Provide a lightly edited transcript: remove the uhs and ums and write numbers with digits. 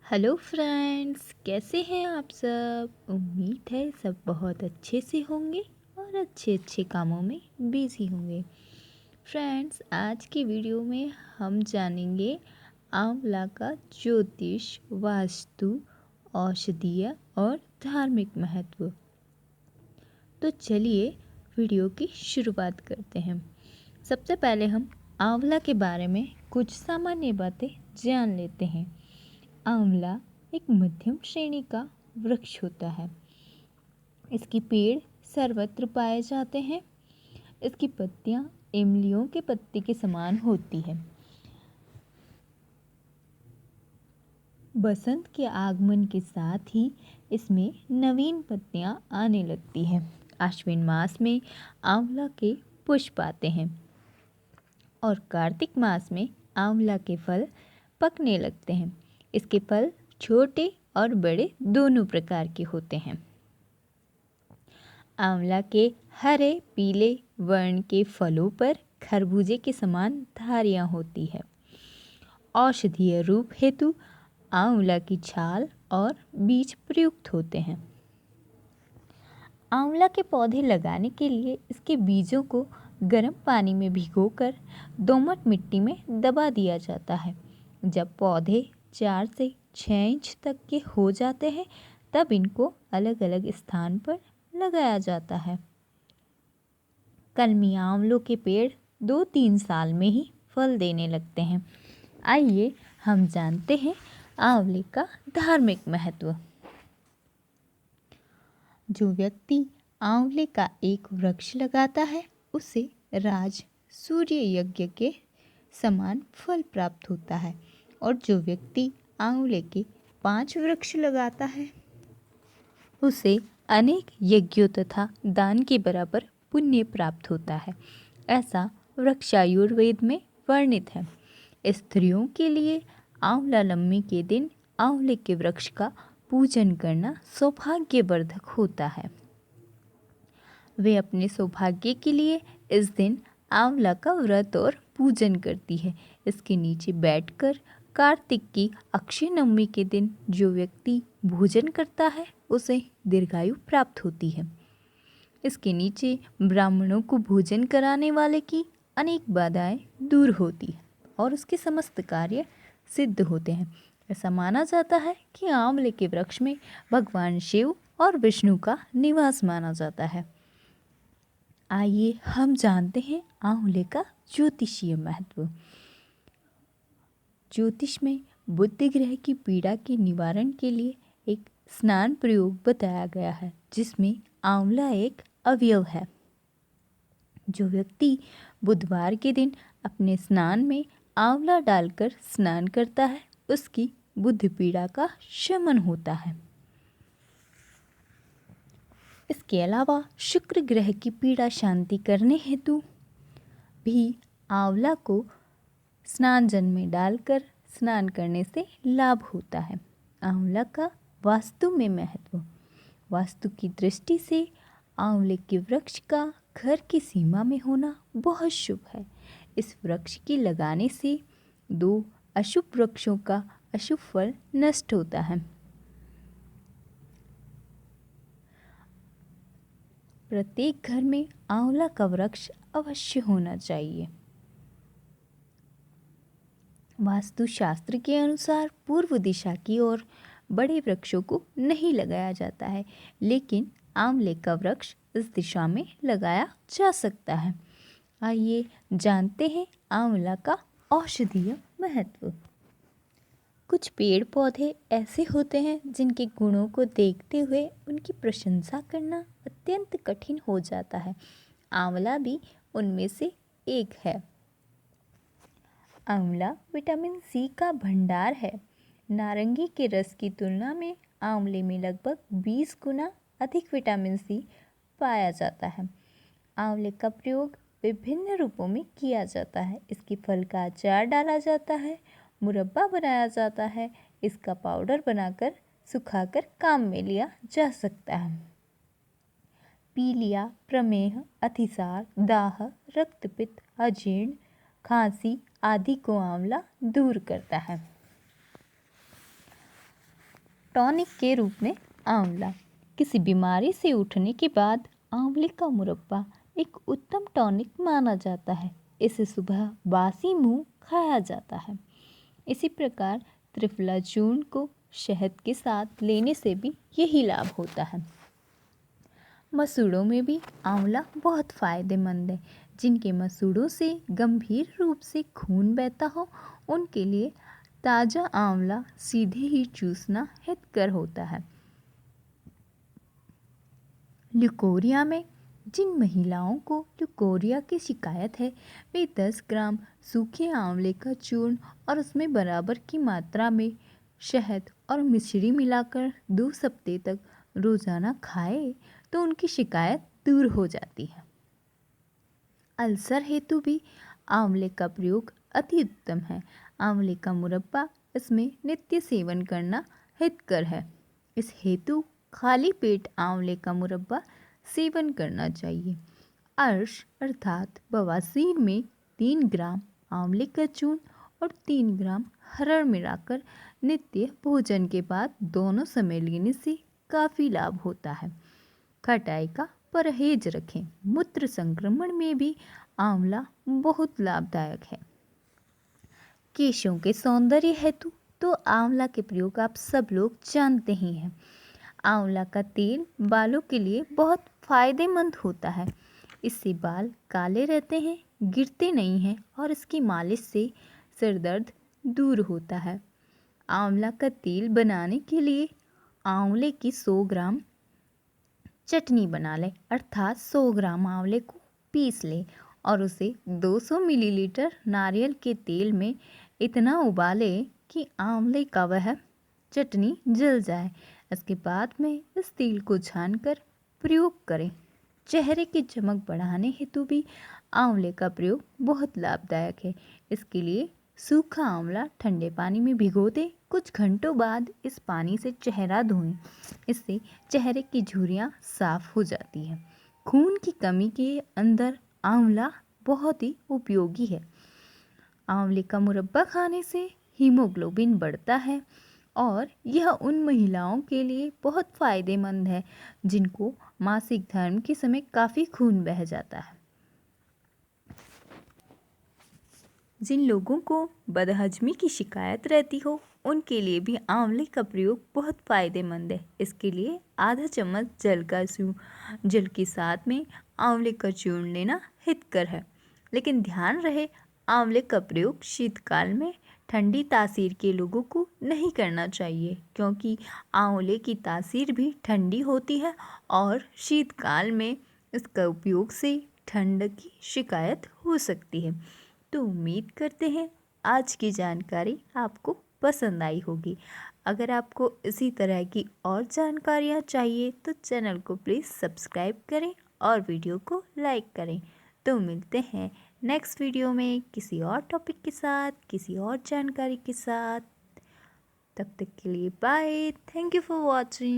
Hello friends, कैसे हैं आप सब। उम्मीद है सब बहुत अच्छे से होंगे और अच्छे अच्छे कामों में बिजी होंगे। फ्रेंड्स, आज की वीडियो में हम जानेंगे आंवला का ज्योतिष, वास्तु, औषधीय और धार्मिक महत्व। तो चलिए वीडियो की शुरुआत करते हैं। सबसे पहले हम आंवला के बारे में कुछ सामान्य बातें जान लेते हैं। आंवला एक मध्यम श्रेणी का वृक्ष होता है। इसकी पेड़ सर्वत्र पाए जाते हैं। इसकी पत्तियां इमलियों के पत्ते के समान होती है। बसंत के आगमन के साथ ही इसमें नवीन पत्तियां आने लगती हैं। आश्विन मास में आंवला के पुष्प आते हैं और कार्तिक मास में आंवला के फल पकने लगते हैं। इसके फल छोटे और बड़े दोनों प्रकार के होते हैं। आंवला के हरे पीले वर्ण के फलों पर खरबूजे के समान धारियां होती है। औषधीय रूप हेतु आंवला की छाल और बीज प्रयुक्त होते हैं। आंवला के पौधे लगाने के लिए इसके बीजों को गर्म पानी में भिगोकर दोमट मिट्टी में दबा दिया जाता है। जब पौधे 4 से 6 इंच तक के हो जाते हैं तब इनको अलग अलग स्थान पर लगाया जाता है। कलमी आंवलों के पेड़ 2-3 साल में ही फल देने लगते हैं। आइए हम जानते हैं आंवले का धार्मिक महत्व। जो व्यक्ति आंवले का एक वृक्ष लगाता है उसे राज सूर्य यज्ञ के समान फल प्राप्त होता है और जो व्यक्ति आंवले के 5 वृक्ष लगाता है उसे अनेक यज्ञों तथा दान के बराबर पुण्य प्राप्त होता है। ऐसा वृक्षायुर्वेद में वर्णित है। स्त्रियों के लिए आंवला के दिन आंवले के वृक्ष का पूजन करना सौभाग्यवर्धक होता है। वे अपने सौभाग्य के लिए इस दिन आंवला का व्रत और पूजन करती है। इसके नीचे बैठकर कार्तिक की अक्षय नवमी के दिन जो व्यक्ति भोजन करता है उसे दीर्घायु प्राप्त होती है। इसके नीचे ब्राह्मणों को भोजन कराने वाले की अनेक बाधाएं दूर होती है और उसके समस्त कार्य सिद्ध होते हैं। ऐसा माना जाता है कि आंवले के वृक्ष में भगवान शिव और विष्णु का निवास माना जाता है। आइए हम जानते हैं आंवले का ज्योतिषीय महत्व। ज्योतिष में बुध ग्रह की पीड़ा के निवारण के लिए एक स्नान प्रयोग बताया गया है जिसमें आंवला एक अवयव है। जो व्यक्ति बुधवार के दिन अपने स्नान में आंवला डालकर स्नान करता है उसकी बुध पीड़ा का शमन होता है। इसके अलावा शुक्र ग्रह की पीड़ा शांति करने हेतु भी आंवला को स्नान जल में डालकर स्नान करने से लाभ होता है। आंवला का वास्तु में महत्व। वास्तु की दृष्टि से आंवले के वृक्ष का घर की सीमा में होना बहुत शुभ है। इस वृक्ष के लगाने से 2 अशुभ वृक्षों का अशुभ फल नष्ट होता है। प्रत्येक घर में आंवला का वृक्ष अवश्य होना चाहिए। वास्तुशास्त्र के अनुसार पूर्व दिशा की ओर बड़े वृक्षों को नहीं लगाया जाता है, लेकिन आंवले का वृक्ष इस दिशा में लगाया जा सकता है। आइए जानते हैं आंवला का औषधीय महत्व। कुछ पेड़ पौधे ऐसे होते हैं जिनके गुणों को देखते हुए उनकी प्रशंसा करना अत्यंत कठिन हो जाता है। आंवला भी उनमें से एक है। आंवला विटामिन सी का भंडार है। नारंगी के रस की तुलना में आंवले में लगभग 20 गुना अधिक विटामिन सी पाया जाता है। आंवले का प्रयोग विभिन्न रूपों में किया जाता है। इसके फल का अचार डाला जाता है, मुरब्बा बनाया जाता है। इसका पाउडर बनाकर सुखाकर काम में लिया जा सकता है। पीलिया, प्रमेह, अतिसार, दाह, रक्तपित्त, अजीर्ण, खांसी आदि को आंवला दूर करता है। टॉनिक के रूप में आंवला। किसी बीमारी से उठने के बाद आंवले का मुरब्बा एक उत्तम टॉनिक माना जाता है। इसे सुबह बासी मुंह खाया जाता है। इसी प्रकार त्रिफला चूर्ण को शहद के साथ लेने से भी यही लाभ होता है। मसूड़ों में भी आंवला बहुत फायदेमंद है। जिनके मसूड़ों से गंभीर रूप से खून बहता हो उनके लिए ताज़ा आंवला सीधे ही चूसना हितकर होता है। ल्यूकोरिया में जिन महिलाओं को ल्यूकोरिया की शिकायत है वे 10 ग्राम सूखे आंवले का चूर्ण और उसमें बराबर की मात्रा में शहद और मिश्री मिलाकर 2 हफ्ते तक रोज़ाना खाए तो उनकी शिकायत दूर हो जाती है। अल्सर हेतु भी आंवले का प्रयोग अति उत्तम है। आंवले का मुरब्बा इसमें नित्य सेवन करना हितकर है। इस हेतु खाली पेट आंवले का मुरब्बा सेवन करना चाहिए। अर्श अर्थात बवासीर में 3 ग्राम आंवले का चूर्ण और 3 ग्राम हरड़ मिलाकर नित्य भोजन के बाद दोनों समय लेने से काफ़ी लाभ होता है। खटाई का परहेज रखें। मूत्र संक्रमण में भी आंवला बहुत लाभदायक है। केशों के सौंदर्य हेतु तो आंवला के प्रयोग आप सब लोग जानते ही हैं। आंवला का तेल बालों के लिए बहुत फायदेमंद होता है। इससे बाल काले रहते हैं, गिरते नहीं हैं और इसकी मालिश से सिर दर्द दूर होता है। आंवला का तेल बनाने के लिए आंवले की 100 ग्राम चटनी बना लें, अर्थात 100 ग्राम आंवले को पीस लें और उसे 200 मिलीलीटर नारियल के तेल में इतना उबालें कि आंवले का वह चटनी जल जाए। इसके बाद में इस तेल को छानकर प्रयोग करें। चेहरे की चमक बढ़ाने हेतु भी आंवले का प्रयोग बहुत लाभदायक है। इसके लिए सूखा आंवला ठंडे पानी में भिगो दें। कुछ घंटों बाद इस पानी से चेहरा धोएं। इससे चेहरे की झुर्रियाँ साफ हो जाती हैं। खून की कमी के अंदर आंवला बहुत ही उपयोगी है। आंवले का मुरब्बा खाने से हीमोग्लोबिन बढ़ता है और यह उन महिलाओं के लिए बहुत फायदेमंद है जिनको मासिक धर्म के समय काफ़ी खून बह जाता है। जिन लोगों को बदहजमी की शिकायत रहती हो उनके लिए भी आंवले का प्रयोग बहुत फ़ायदेमंद है। इसके लिए आधा चम्मच जल के साथ में आंवले का चूर्ण लेना हितकर है। लेकिन ध्यान रहे आंवले का प्रयोग शीतकाल में ठंडी तासीर के लोगों को नहीं करना चाहिए, क्योंकि आंवले की तासीर भी ठंडी होती है और शीतकाल में इसका उपयोग से ठंड की शिकायत हो सकती है। तो उम्मीद करते हैं आज की जानकारी आपको पसंद आई होगी। अगर आपको इसी तरह की और जानकारियाँ चाहिए तो चैनल को प्लीज़ सब्सक्राइब करें और वीडियो को लाइक करें। तो मिलते हैं नेक्स्ट वीडियो में किसी और टॉपिक के साथ, किसी और जानकारी के साथ। तब तक के लिए bye. Thank you for watching.